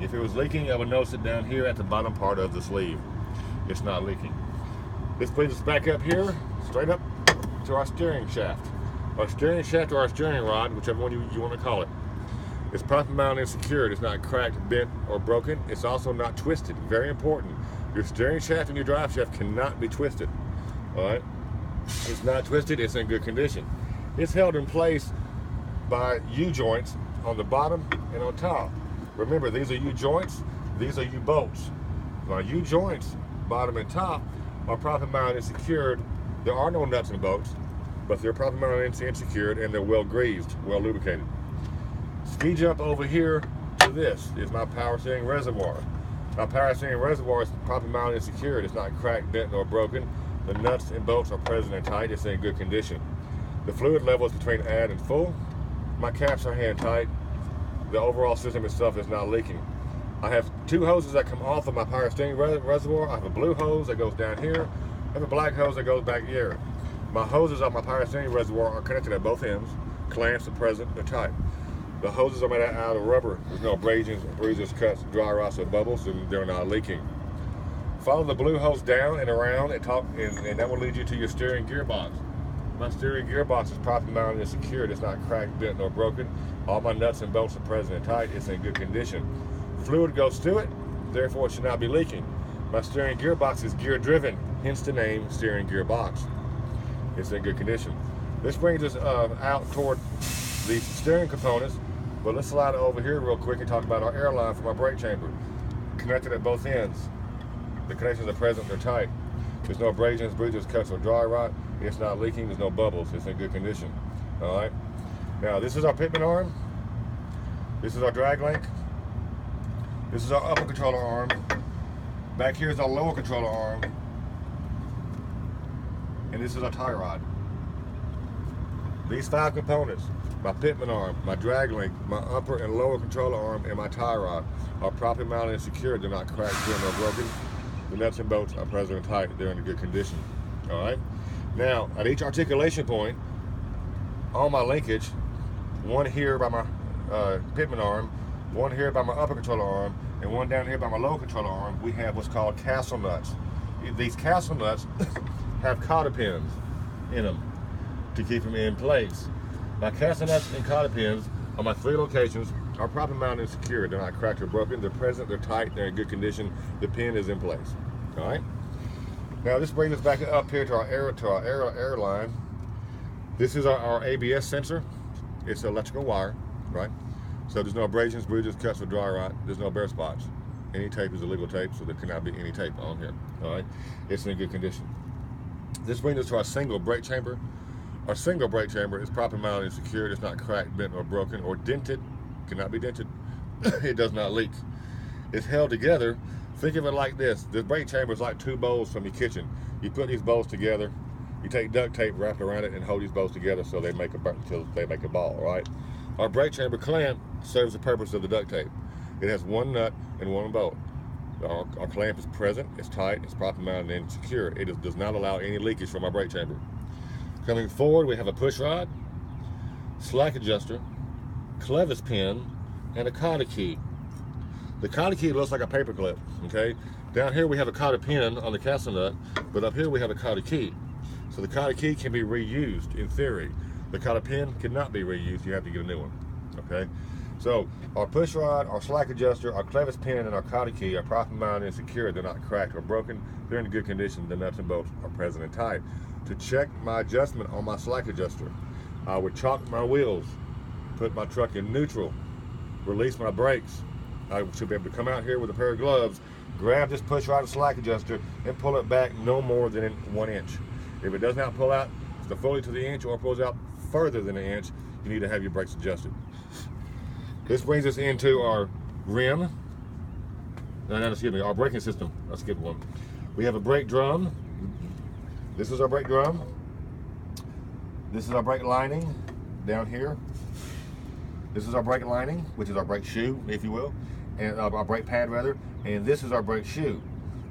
If it was leaking, I would notice it down here at the bottom part of the sleeve. It's not leaking. This brings us back up here, straight up to our steering shaft. Our steering shaft or our steering rod, whichever one you want to call it. It's properly mounted and secured. It's not cracked, bent, or broken. It's also not twisted. Very important. Your steering shaft and your drive shaft cannot be twisted. All right? It's not twisted. It's in good condition. It's held in place by U-joints on the bottom and on top. Remember, these are U-joints. These are U-bolts. Now, U-joints, bottom and top, are properly mounted and secured. There are no nuts and bolts, but they're properly mounted and secured, and they're well greased, well lubricated. Ski jump over here to this is my power steering reservoir. My power steering reservoir is properly mounted and secured. It's not cracked, bent, nor broken. The nuts and bolts are present and tight. It's in good condition. The fluid level is between add and full. My caps are hand tight. The overall system itself is not leaking. I have two hoses that come off of my power steering reservoir. I have a blue hose that goes down here. I have a black hose that goes back here. My hoses on my power steering reservoir are connected at both ends. Clamps are present, they're tight. The hoses are made out of rubber. There's no abrasions, bruises, cuts, dry rots, or bubbles, and they're not leaking. Follow the blue hose down and around and that will lead you to your steering gearbox. My steering gearbox is properly mounted and secured. It's not cracked, bent, nor broken. All my nuts and bolts are present and tight. It's in good condition. Fluid goes to it, therefore it should not be leaking. My steering gearbox is gear driven, hence the name steering gearbox. It's in good condition. This brings us out toward the steering components, but let's slide over here real quick and talk about our air line from our brake chamber. Connected at both ends. The connections are present, they're tight. There's no abrasions, bruises, cuts, or dry rot. It's not leaking, there's no bubbles. It's in good condition. All right. Now this is our pitman arm. This is our drag link. This is our upper controller arm. Back here is our lower controller arm. And this is our tie rod. These 5 components, my pitman arm, my drag link, my upper and lower controller arm, and my tie rod are properly mounted and secured. They're not cracked, bent, or broken. The nuts and bolts are present and tight. They're in good condition. All right. Now, at each articulation point, on my linkage, one here by my pitman arm, one here by my upper controller arm, and one down here by my lower controller arm, we have what's called castle nuts. These castle nuts have cotter pins in them to keep them in place. My castle nuts and cotter pins on my 3 locations are properly mounted and secured. They're not cracked or broken. They're present, they're tight, they're in good condition. The pin is in place. All right. Now this brings us back up here to our air line. This is our ABS sensor. It's electrical wire, right? So there's no abrasions, bruises, cuts, or dry rot. There's no bare spots. Any tape is illegal tape, so there cannot be any tape on here. All right. It's in good condition. This brings us to our single brake chamber. Our single brake chamber is properly mounted and secured. It's not cracked, bent, or broken, or dented. Cannot be dented. It does not leak. It's held together. Think of it like this. This brake chamber is like 2 bowls from your kitchen. You put these bowls together. You take duct tape, wrap it around it, and hold these bowls together so they make a ball. All right. Our brake chamber clamp serves the purpose of the duct tape. It has 1 nut and 1 bolt. Our clamp is present. It's tight. It's properly mounted and secure. It does not allow any leakage from our brake chamber. Coming forward, we have a push rod, slack adjuster, clevis pin, and a cotter key. The cotter key looks like a paper clip, okay? Down here we have a cotter pin on the castle nut, but up here we have a cotter key. So the cotter key can be reused in theory. The cotter pin cannot be reused. You have to get a new one, okay? So our push rod, our slack adjuster, our clevis pin, and our cotter key are properly mounted and secured. They're not cracked or broken. They're in good condition. The nuts and bolts are present and tight. To check my adjustment on my slack adjuster, I would chalk my wheels, put my truck in neutral, release my brakes. I should be able to come out here with a pair of gloves, grab this push rod and slack adjuster, and pull it back no more than 1 inch. If it does not pull out fully to the inch or pulls out further than 1 inch, you need to have your brakes adjusted. This brings us into our rim. Our braking system. I skipped one. We have a brake drum. This is our brake drum. This is our brake lining down here. This is our brake lining, which is our brake shoe, if you will, and our brake pad rather. And this is our brake shoe.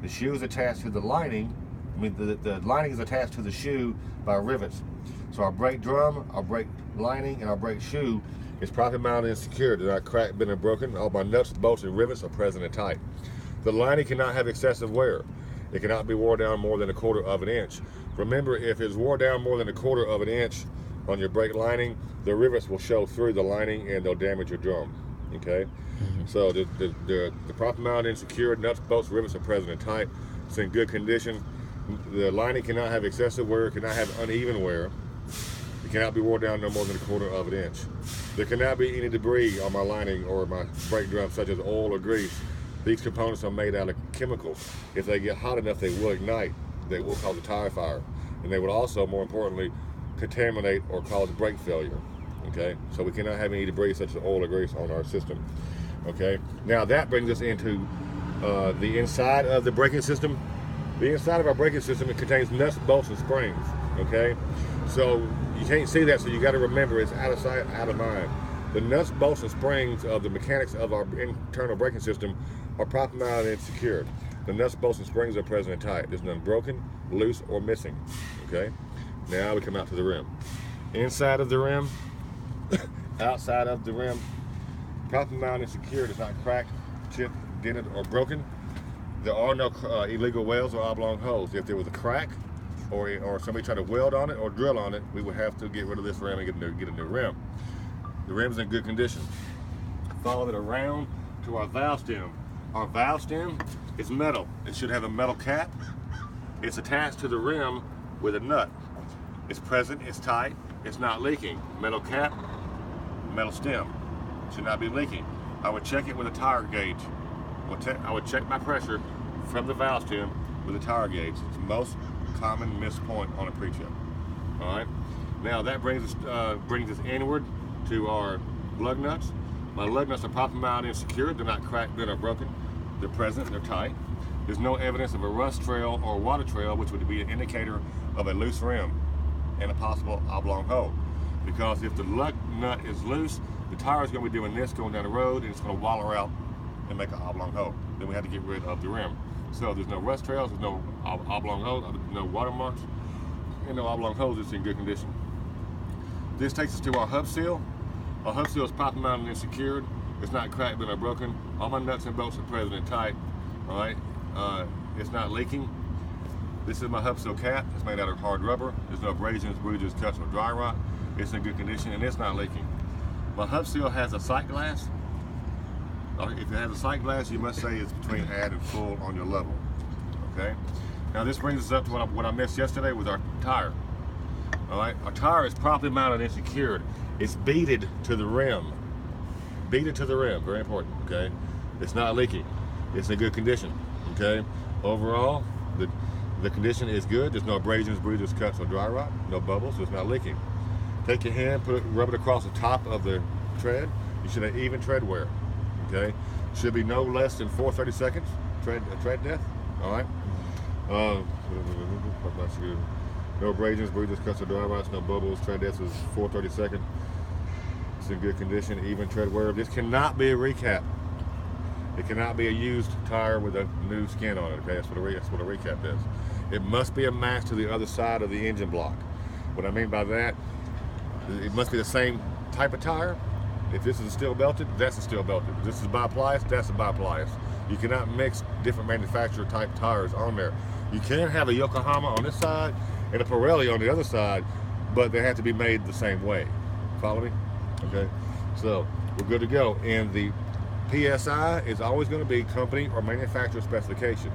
The shoe is attached to the lining. The lining is attached to the shoe by rivets. So our brake drum, our brake lining, and our brake shoe It's properly mounted and secured. They're not cracked, bent, or broken. All my nuts, bolts, and rivets are present and tight. The lining cannot have excessive wear. It cannot be worn down more than 1/4 of an inch. Remember, if it's worn down more than 1/4 of an inch on your brake lining, the rivets will show through the lining and they'll damage your drum. Okay? So the proper mounted and secured, nuts, bolts, rivets are present and tight. It's in good condition. The lining cannot have excessive wear, cannot have uneven wear. It cannot be worn down no more than 1/4 of an inch. There cannot be any debris on my lining or my brake drum, such as oil or grease. These components are made out of chemicals. If they get hot enough, they will ignite. They will cause a tire fire. And they will also, more importantly, contaminate or cause brake failure. Okay? So we cannot have any debris such as oil or grease on our system. Okay? Now that brings us into the inside of the braking system. The inside of our braking system, it contains nuts, bolts, and springs. Okay? So you can't see that, so you got to remember it's out of sight, out of mind. The nuts, bolts, and springs of the mechanics of our internal braking system are properly mounted and secured. The nuts, bolts, and springs are present and tight. There's none broken, loose, or missing. Okay? Now we come out to the rim. Inside of the rim, outside of the rim, properly mounted and secured. It's not cracked, chipped, dented, or broken. There are no illegal welds or oblong holes. If there was a crack, or somebody tried to weld on it or drill on it, we would have to get rid of this rim and get a new rim. The rim's in good condition. Follow it around to our valve stem. Our valve stem is metal. It should have a metal cap. It's attached to the rim with a nut. It's present, it's tight, it's not leaking. Metal cap, metal stem. Should not be leaking. I would check it with a tire gauge. I would check my pressure from the valve stem with a tire gauge. It's the most common missed point on a pre-trip. All right. Now that brings us inward to our lug nuts. My lug nuts are properly mounted and secured. They're not cracked, they're not broken. They're present, they're tight. There's no evidence of a rust trail or water trail, which would be an indicator of a loose rim and a possible oblong hole. Because if the lug nut is loose, the tire is going to be doing this going down the road, and it's going to wallow out and make an oblong hole. Then we have to get rid of the rim. So there's no rust trails, there's no oblong holes, no watermarks, and no oblong holes. It's in good condition. This takes us to our hub seal. Our hub seal is properly mounted and secured. It's not cracked, but not broken. All my nuts and bolts are present and tight. All right. It's not leaking. This is my hub seal cap. It's made out of hard rubber. There's no abrasions, bruises, cuts, or dry rot. It's in good condition, and it's not leaking. My hub seal has a sight glass. If it has a sight glass, you must say it's between add and full on your level. Okay. Now this brings us up to what I missed yesterday with our tire. All right. Our tire is properly mounted and secured. It's beaded to the rim. Beaded to the rim. Very important. Okay. It's not leaking. It's in good condition. Okay. Overall, the condition is good. There's no abrasions, bruises, cuts, or dry rot. No bubbles. So it's not leaking. Take your hand, rub it across the top of the tread. You should have even tread wear. Okay, should be no less than 4/32 tread depth. All right. No abrasions, bruises, cuts, or dry rots. No bubbles. Tread depth is 4/32. It's in good condition. Even tread wear. This cannot be a recap. It cannot be a used tire with a new skin on it. Okay, that's what a recap is. It must be a match to the other side of the engine block. What I mean by that, it must be the same type of tire. If this is a steel belted, that's a steel belted. If this is bi-plius, that's a bi-plius. You cannot mix different manufacturer type tires on there. You can have a Yokohama on this side and a Pirelli on the other side, but they have to be made the same way. Follow me? Okay. So we're good to go. And the PSI is always going to be company or manufacturer specification.